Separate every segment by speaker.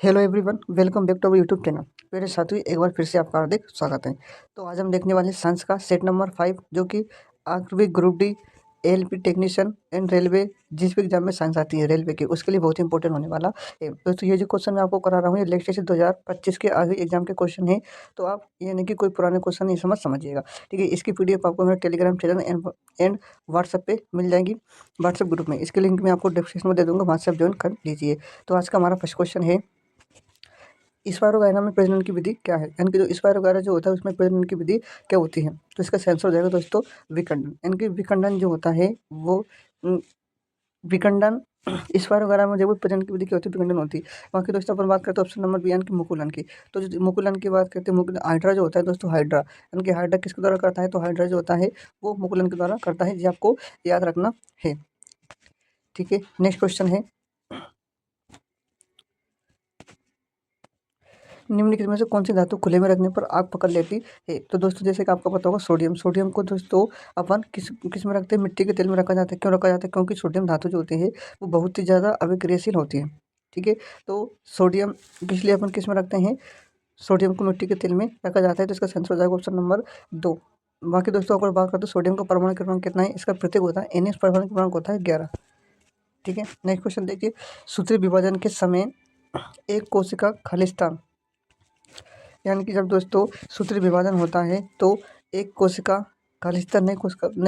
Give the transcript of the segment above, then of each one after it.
Speaker 1: Hello everyone, welcome back to our YouTube channel. मेरे साथियों, एक बार फिर से आपका हार्दिक स्वागत है। तो आज हम देखने वाले हैं साइंस का सेट नंबर 5, जो कि आखिरी group D ALP technician and railway, जिस भी एग्जाम में साइंस आती है रेलवे की, उसके लिए बहुत इंपॉर्टेंट होने वाला है। दोस्तों, ये जो क्वेश्चन मैं आपको करा रहा हूँ, ये लेटेस्ट 2025 के आगे एग्जाम के क्वेश्चन है। तो आप ये नहीं कि कोई पुराने क्वेश्चन नहीं समझिएगा, ठीक है। इसकी पीडीएफ आपको मेरे टेलीग्राम चैनल एंड व्हाट्सएप पे मिल जाएगी, व्हाट्सएप ग्रुप में। इसके लिंक मैं आपको डिस्क्रिप्शन में दे दूँगा, वहाँ से आप ज्वाइन कर लीजिए। तो आज का हमारा फर्स्ट क्वेश्चन है, स्पायरोगाइरा में प्रजनन की विधि क्या है? यानी कि जो स्पायरोगाइरा जो होता है, उसमें प्रजनन की विधि क्या होती है? तो इसका आंसर हो जाएगा दोस्तों विखंडन। यानी कि विखंडन जो होता है वो विखंडन स्पायरोगाइरा में जब प्रजनन की विधि क्या होती है, विखंडन होती है। बाकी दोस्तों अपन बात करते हैं ऑप्शन नंबर बी यानी कि मुकुलन की। तो जो मुकुलन की बात करते हैं, मुकुलन हाइड्रा जो होता है दोस्तों, हाइड्रा यानी कि हाइड्रा किसके द्वारा करता है? तो हाइड्रा जो होता है वो मुकुलन के द्वारा करता है। ये आपको याद रखना है, ठीक है। नेक्स्ट क्वेश्चन है, निम्नलिखित में से कौन सी धातु खुले में रखने पर आग पकड़ लेती है? तो दोस्तों, जैसे कि आपको पता होगा, सोडियम। सोडियम को दोस्तों अपन किस में रखते हैं? मिट्टी के तेल में रखा जाता है। क्यों रखा जाता है? क्योंकि सोडियम धातु जो होती है वो बहुत ही ज़्यादा अभिक्रियाशील होती है, ठीक है। तो सोडियम इसलिए अपन किस में रखते हैं? सोडियम को मिट्टी के तेल में रखा जाता है। तो इसका आंसर हो जाएगा ऑप्शन नंबर 2। बाकी दोस्तों, अगर बात करते हैं सोडियम का परमाणु क्रमांक कितना है, इसका प्रतीक होता है Na, परमाणु क्रमांक होता है 11, ठीक है। नेक्स्ट क्वेश्चन देखिए, सूत्रीय विभाजन के समय एक कोशिका खालिस्तान, यानी कि जब दोस्तों सूत्रीय विभाजन होता है तो एक कोशिका खालिस्तान नई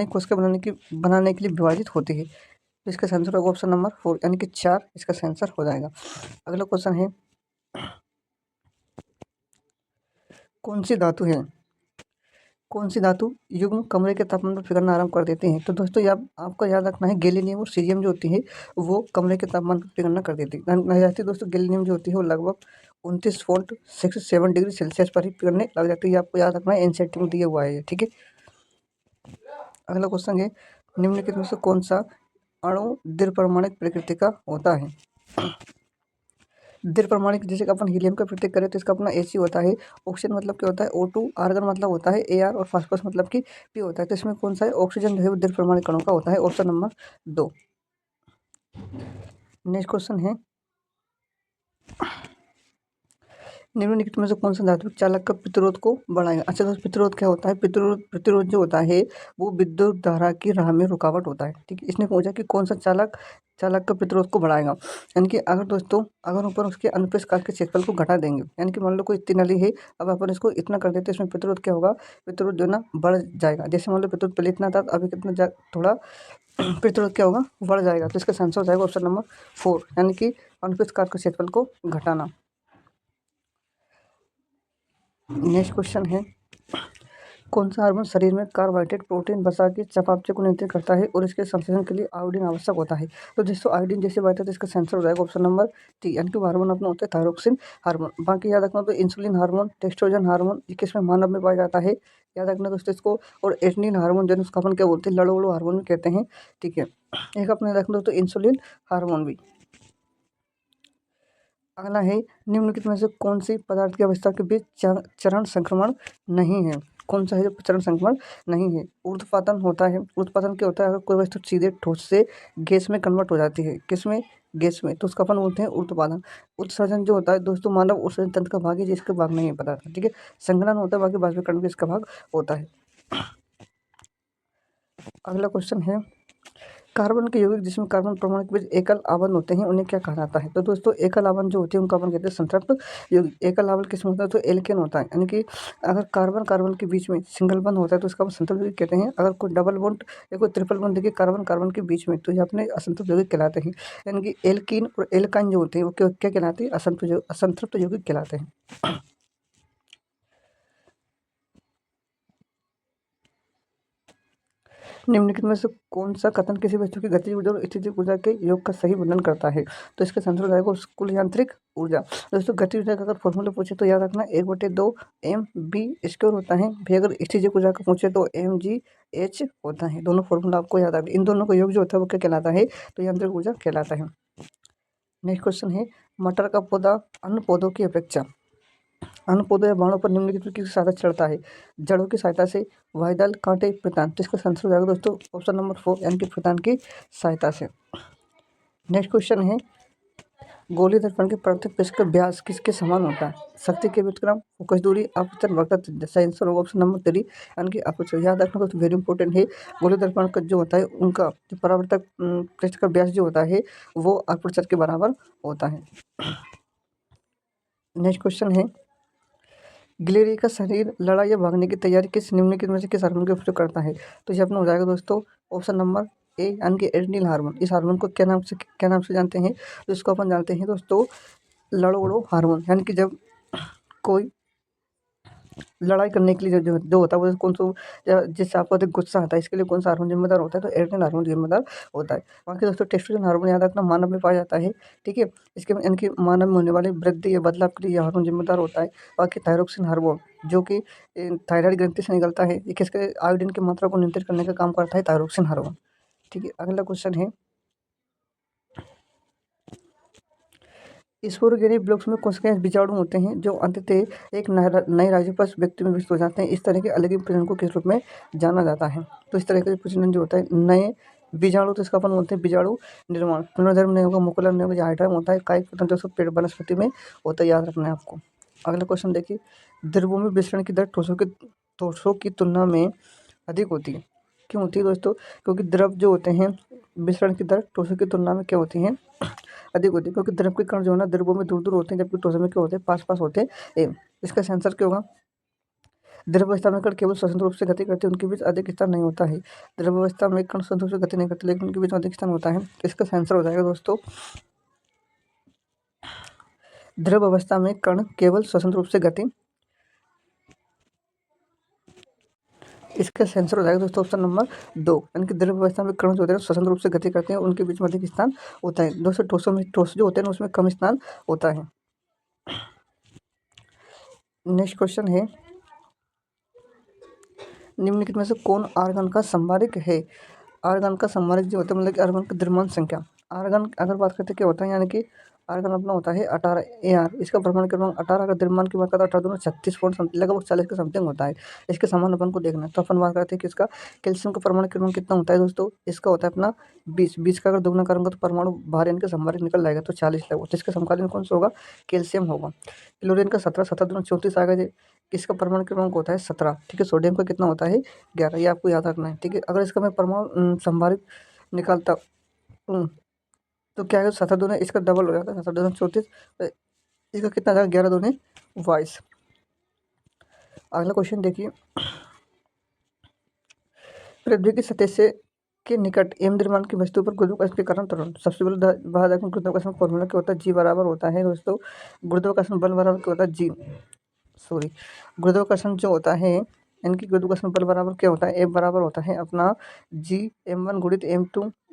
Speaker 1: कोशिका बनाने के लिए विभाजित होती है। तो इसका आंसर होगा ऑप्शन नंबर 4 यानी कि 4 इसका आंसर हो जाएगा। अगला क्वेश्चन है, कौन सी धातु है, कौन सी धातु युग्म कमरे के तापमान पर पिघलना आरंभ कर देते हैं? तो दोस्तों, ये आपको याद रखना है, गैलियम और सीरियम जो होती है वो कमरे के तापमान पर पिघलना कर देती है। दोस्तों, गैलियम जो होती है वो लगभग 29.67 डिग्री सेल्सियस पर ही पिघलने लग जाती है। ये आपको याद रखना है, एनसीईआरटी में दिया हुआ है, ठीक है। अगला क्वेश्चन है, निम्नलिखित में से कौन सा अणु द्विपरमाणिक प्रकृति का होता है? द्विपरमाणिक, जैसे कि अपन हीलियम का प्रतीक करें तो इसका अपना He होता है। ऑक्सीजन मतलब क्या होता है? O2। आर्गन मतलब होता है Ar, और फास्फोरस मतलब कि P होता है। तो इसमें कौन सा है? ऑक्सीजन जो है वो द्विपरमाणिक कणों का होता है, ऑप्शन नंबर 2। नेक्स्ट क्वेश्चन है, निम्नलिखित में से कौन सा धातु चालक का प्रतिरोध को बढ़ाएगा? अच्छा दोस्तों, प्रतिरोध क्या होता है? प्रतिरोध जो होता है वो विद्युत धारा की राह में रुकावट होता है, ठीक है। इसने पूछा कि कौन सा चालक का प्रतिरोध को बढ़ाएगा। यानी कि अगर दोस्तों, अगर ऊपर उसके अनुप्रस्थ काट के क्षेत्रफल को घटा देंगे, यानी कि मान लो कोई इतनी नली है, अब अपन इसको इतना कर देते हैं, इसमें प्रतिरोध क्या होगा? प्रतिरोध जो है ना बढ़ जाएगा। जैसे मान लो प्रतिरोध पहले इतना था, अभी कितना थोड़ा प्रतिरोध क्या होगा? बढ़ जाएगा। तो इसका आंसर हो जाएगा ऑप्शन नंबर 4 यानी कि अनुप्रस्थ काट के क्षेत्रफल को घटाना। नेक्स्ट क्वेश्चन है, कौन सा हार्मोन शरीर में कार्बोहाइड्रेट, प्रोटीन, वसा की चयापचय को नियंत्रित करता है और इसके संश्लेषण के लिए आयोडीन आवश्यक होता है? तो जिसको आयोडीन जैसे बात है, तो इसका आंसर हो जाएगा ऑप्शन नंबर 3 यानी कि हार्मोन अपना होता है थायरोक्सिन हार्मोन। बाकी याद रखना, तो इंसुलिन हार्मोन, टेस्टोजन हार्मोन, ये किसमें? मानव में पाया जाता है, याद रखना दोस्तों इसको। और एड्रेनलिन हार्मोन जो है उसको अपन क्या बोलते हैं? लड़ोड़ो हार्मोन भी कहते हैं, ठीक है। एक अपने रखना दोस्तों इंसुलिन हार्मोन भी। अगला है, निम्नलिखित में से कौन सी पदार्थ की अवस्था के बीच चरण संक्रमण नहीं है? कौन सा है जो चरण संक्रमण नहीं है? ऊर्ध्वपातन होता है। ऊर्ध्वपातन क्या होता है? अगर कोई वस्तु सीधे ठोस से गैस में कन्वर्ट हो जाती है, किसमें? गैस में, तो उसका अपन बोलते हैं ऊर्ध्वपातन। उत्सर्जन जो होता है दोस्तों, मानव उत्सर्जन तंत्र का भाग है, जिसका भाग नहीं है पता था, ठीक है। संघनन होता है, बाकी बाष्पीकरण भी इसका भाग होता है। अगला क्वेश्चन है, कार्बन के यौगिक जिसमें कार्बन परमाणु के बीच एकल आबंध होते हैं उन्हें क्या कहा जाता है? तो दोस्तों, एकल आबंध जो होते हैं उनको अपन कहते हैं संतृप्त यौगिक। एकल आबंध किसमें होता है? तो एल्केन होता है। यानी कि अगर कार्बन कार्बन के बीच में सिंगल बंध होता है तो उसका अपन संतृप्त यौगिक कहते हैं। अगर कोई डबल बॉन्ड या कोई ट्रिपल बॉन्ड देखिए कार्बन कार्बन के बीच में, तो ये अपने असंतृप्त यौगिक कहलाते हैं। यानी कि एल्कीन और एल्काइन जो होते हैं वो क्या कहलाते हैं? असंतृप्त यौगिक कहलाते हैं। निम्नलिखित में से कौन सा कथन किसी वस्तु की गतिज ऊर्जा और स्थितिज ऊर्जा के योग का सही वर्णन करता है? तो इसका आंसर हो जाएगा कुल यांत्रिक ऊर्जा। दोस्तों, गतिज ऊर्जा का अगर फॉर्मूला पूछे तो याद रखना 1/2 mv² होता है। भी अगर स्थितिज ऊर्जा का पूछे तो mgh होता है। दोनों फॉर्मूला आपको याद रखना, इन दोनों का योग जो होता है वो क्या कहलाता है? तो यांत्रिक ऊर्जा कहलाता है। नेक्स्ट क्वेश्चन है, मटर का पौधा अन्य पौधों की अपेक्षा अन्य पौधों या बाणों पर निम्नलिखित में किसकी सहायता से चढ़ता है? जड़ों की सहायता से, वायदल, कांटे, प्रतान। तो इसका आंसर हो जाएगा दोस्तों ऑप्शन नंबर 4 यानी कि प्रतान की सहायता से। नेक्स्ट क्वेश्चन है, गोलीय दर्पण के प्रत्येक पृष्ठ का व्यास किसके समान होता है? शक्ति के व्युत्क्रम, फोकस दूरी, अपवर्तन वक्रता त्रिज्या। सही आंसर होगा ऑप्शन नंबर 3 यानी कि अपवर्तन। याद रखना दोस्तों, वेरी इंपॉर्टेंट है। गोलीय दर्पण का जो होता है उनका जो परावर्तक पृष्ठ का व्यास जो होता है वो अपवर्तन के बराबर होता है। नेक्स्ट क्वेश्चन है, गिलहरी का शरीर लड़ाई या भागने की तैयारी किस निम्नलिखित में से किस हार्मोन का उपयोग करता है? तो ये अपना हो जाएगा दोस्तों ऑप्शन नंबर ए यानी कि एड्रेनल हार्मोन। इस हार्मोन को क्या नाम से जानते हैं? तो इसको अपन जानते हैं दोस्तों लड़ोड़ो हार्मोन। यानी कि जब कोई लड़ाई करने के लिए जो जो होता है वो कौन सा, जिससे आपको अधिक गुस्सा आता है, इसके लिए कौन सा हार्मोन जिम्मेदार होता है? तो एड्रेनल हार्मोन जिम्मेदार होता है। बाकी दोस्तों टेस्टोस्टेरोन हार्मोन याद रखना मानव में पाया जाता है, ठीक है। इसके इनकी मानव में होने वाली वृद्धि या बदलाव के लिए यह हार्मोन जिम्मेदार होता है। बाकी थायरोक्सिन हार्मोन जो कि थायराइड ग्रंथि से निकलता है, ये किसके आयोडीन की मात्रा को नियंत्रित करने का काम करता है? थायरोक्सिन हार्मोन, ठीक है। अगला क्वेश्चन है, स्पोरोगेनिक ब्लॉक्स में कोशिकाएं बीजाणु होते हैं जो अंततः एक नए राइजोपस व्यक्ति में विकसित हो जाते हैं। इस तरह के अलग प्रजनन को किस रूप में जाना जाता है? तो इस तरह का प्रजनन जो होता है नए बीजाणु, तो इसका अपन बोलते हैं बीजाणु निर्माण। पुनर्जन्म नहीं होगा, मुकुलन नहीं होगा, जो हाइड्रम होता है कायिक पतन जो पेड़ वनस्पति में होता है, याद रखना है आपको। अगला क्वेश्चन देखिए, द्रवों में विसरण की दर ठोसों की तुलना में अधिक होती है। क्यों होती है दोस्तों? क्योंकि द्रव जो होते हैं विसरण की दर ठोसों की तुलना में क्या होती है? अधिक होती है, क्योंकि द्रव के कण जो है ना द्रवों में दूर दूर होते हैं, जबकि ठोसों में क्या होते हैं? पास पास होते हैं। इसका सेंसर क्या होगा? द्रव अवस्था में कण केवल स्वतंत्र रूप से गति करते हैं, उनके बीच अधिक स्थान नहीं होता है। द्रव अवस्था में कण स्वतंत्र रूप से गति नहीं करते, लेकिन उनके बीच अधिक स्थान होता है। इसका सेंसर हो जाएगा दोस्तों, द्रव अवस्था में कण केवल स्वतंत्र रूप से गति, इसका सेंसर हो जाएगा दोस्तों ऑप्शन नंबर 2 यानी कि द्रव अवस्था में कण जो होते हैं स्वतंत्र रूप से गति करते हैं, उनके बीच में अधिक स्थान होता है। दोस्तों ठोस जो होते हैं उसमें कम स्थान होता है। नेक्स्ट क्वेश्चन है, निम्नलिखित में से कौन आर्गन का संभारक है? आर्गन का संभारक जो होता है मतलब कि आर्गन की द्रव्यमान संख्या। आर्गन अगर बात करते हैं क्या होता है, यानी कि आर्गन अपना होता है 18 AR, इसका परमाणु क्रमांक 18, अगर द्रव्यमान की बात करते हैं 18 36 पॉइंट लगभग 40 के समथिंग होता है। इसके समान अपन को देखना है, तो अपन बात करते हैं कि इसका कैल्शियम का परमाणु क्रमांक कितना होता है दोस्तों? इसका होता है अपना 20 का अगर दोगुना करूंगा तो परमाणु बाहर यानी कि संभारक निकल जाएगा, तो 40 लगभग। तो इसके समकालीन कौन सा होगा? कैल्शियम होगा। क्लोरीन का 17, 17 दूना 34 आ गए। इसका परमाणु क्रमांक होता है 17, ठीक है। सोडियम का कितना होता है? 11, ये आपको याद रखना है, ठीक है। अगर इसका मैं परमाणु संभारित निकालता हूँ तो क्या है? 17 दूने इसका डबल हो जाता है, 17 दूने 34, इसका कितना आ जाएगा? 11 दूने 22। अगला क्वेश्चन देखिए, पृथ्वी की सतह से के निकट एम द्रव्यमान की वस्तु पर गुरुत्वाकर्षण के कारण त्वरण। सबसे पहले बात देखो गुरुत्वाकर्षण फॉर्मूला क्या होता है? जी बराबर होता है दोस्तों, गुरुत्वाकर्षण बल बराबर क्या होता है? गुरुत्वाकर्षण जो होता है इनकी गुरुत्वाकर्षण बल बराबर क्या होता है? एफ बराबर होता है अपना G m1 गुणित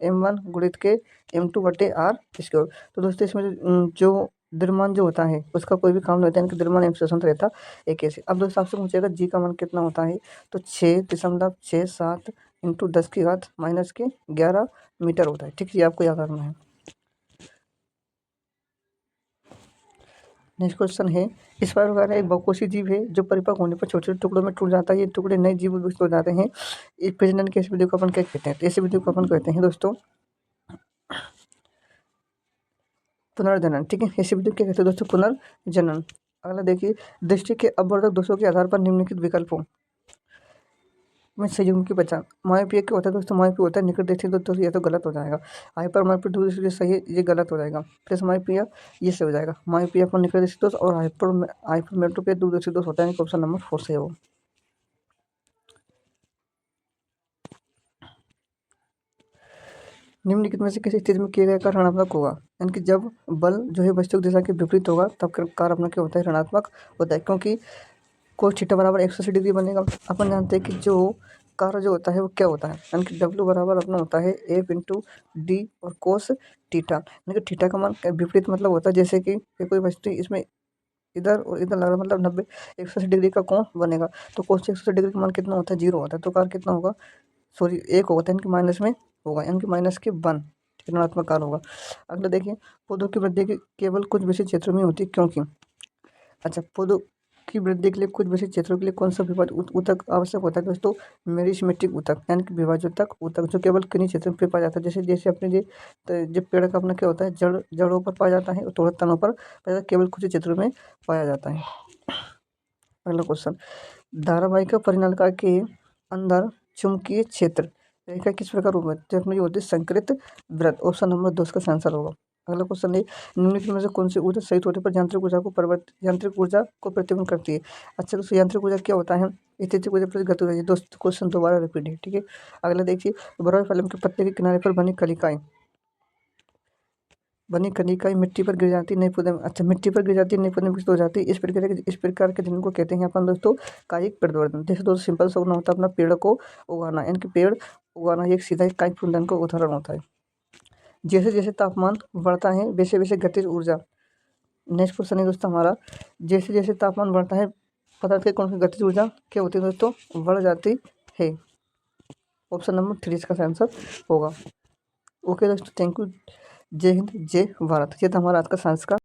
Speaker 1: M1 गुणित के M2 बटे R स्क्वायर। तो दोस्तों इसमें जो द्रव्यमान जो होता है उसका कोई भी काम नहीं होता है, इनका द्रव्यमान एम से स्वतंत्र रहता है। कैसे? अब दोस्तों आपसे पूछेगा जी का मान कितना होता है, तो 6.67 इंटू 10 की घात माइनस के 11 मीटर होता है, ठीक है। ये आपको याद रखना है। नेक्स्ट क्वेश्चन है, स्पाइरो वगैरह एक बहुकोषीय जीव है जो परिपक्व होने पर छोटे छोटे टुकड़ों में टूट जाता है। ये टुकड़े नए जीव विकसित हो जाते हैं। इस प्रजनन की इस विधि को अपन क्या कहते हैं? तो इस विधि को अपन कहते हैं दोस्तों पुनर्जनन, ठीक है। इस विधि को क्या कहते हैं दोस्तों? पुनर्जनन। अगला देखिए, दृष्टि के अववर्धक दोषों के आधार पर निम्नलिखित विकल्पों में संयुग्म की पहचान। मायोपिया क्या होता है दोस्तों? मायोपिया होता है निकट दृष्टि दोष, ये तो गलत हो जाएगा। हाइपर मायोपिया दूर दृष्टि सही है, ये गलत हो जाएगा। प्लस मायोपिया ये सही हो जाएगा। मायोपिया पर निकट दृष्टि दोष और हाइपरमेट्रोपिया दूर दृष्टि दोष होता है, ऑप्शन नंबर 4 से हो। निम्नलिखित में से किसी स्थिति में किया गया कार्य ऋणात्मक होगा? यानी कि जब बल जो है वस्तु की दिशा के विपरीत होगा तब कार्य अपना क्या होता है? ऋणात्मक होता है, क्योंकि कोस थीटा बराबर 180 डिग्री बनेगा। अपन जानते हैं कि जो कार्य जो होता है वो क्या होता है, यानी कि डब्ल्यू बराबर अपना होता है एफ इंटू डी और कोस थीटा। यानी कि थीटा का मान विपरीत मतलब होता है, जैसे कि कोई वस्तु इसमें इधर और इधर लग रहा मतलब 180 डिग्री का कोण बनेगा, तो कोस 180 डिग्री का मान कितना होता है? 0 होता है। तो कार्य कितना होगा? सॉरी 1 होगा, यानी कि माइनस में होगा, यानी कि माइनस के 1 ऋणात्मक कार्य होगा। अगला देखिए, पौधों की वृद्धि केवल कुछ विशेष क्षेत्रों में होती है, क्योंकि अच्छा की वृद्धि के लिए कुछ विशेष क्षेत्रों के लिए कौन सा ऊतक आवश्यक होता है दोस्तों? मेरिस्टेमिक ऊतक, यानी कि विभाजक ऊतक, जो केवल किन्हीं क्षेत्रों में पाया जाता है। जैसे जैसे अपने जो पेड़ का अपना क्या होता है, जड़ों पर पाया जाता है और थोड़ा तनों पर पाया जाता है, केवल कुछ ही क्षेत्रों में पाया जाता है। अगला क्वेश्चन, धारावाहिक परिनलिका के अंदर चुंबकीय क्षेत्र रेखा किस प्रकार होगा? तो अपनी होती है संकृत वृत्त। ऑप्शन नंबर 2 इसका आंसर होगा। अगला क्वेश्चन है, निम्नलिखित में से कौन सी ऊर्जा सही होने पर यांत्रिक ऊर्जा को प्रतिबिंब करती है? अच्छा दोस्तों, यांत्रिक ऊर्जा क्या होता है? स्थितिज ऊर्जा प्लस गतिज ऊर्जा। दोस्तों क्वेश्चन दोबारा रिपीट है, ठीक है। अगला देखिए, बरौर फलम के पत्ते के किनारे पर बनी कनिकाएं मिट्टी पर गिर जाती नहीं पौधे में। अच्छा, मिट्टी पर गिर जाती नहीं पौधे में विकसित हो जाती है। इस प्रकार के जिनको कहते हैं अपन दोस्तों कायिक परिवर्तन। जैसे दोस्तों सिंपल सा होता है अपना पेड़ को उगाना, यानी कि पेड़ उगाना एक सीधा कायिक परिवर्तन का उदाहरण होता है। जैसे जैसे तापमान बढ़ता है वैसे वैसे गतिज ऊर्जा। नेक्स्ट क्वेश्चन है दोस्तों हमारा, जैसे जैसे तापमान बढ़ता है पदार्थ की कौन सी गतिज ऊर्जा क्या होती है दोस्तों? बढ़ जाती है। ऑप्शन नंबर 3 इसका आंसर होगा। ओके दोस्तों, थैंक यू। जय हिंद, जय भारत। ये था हमारा आज का साइंस का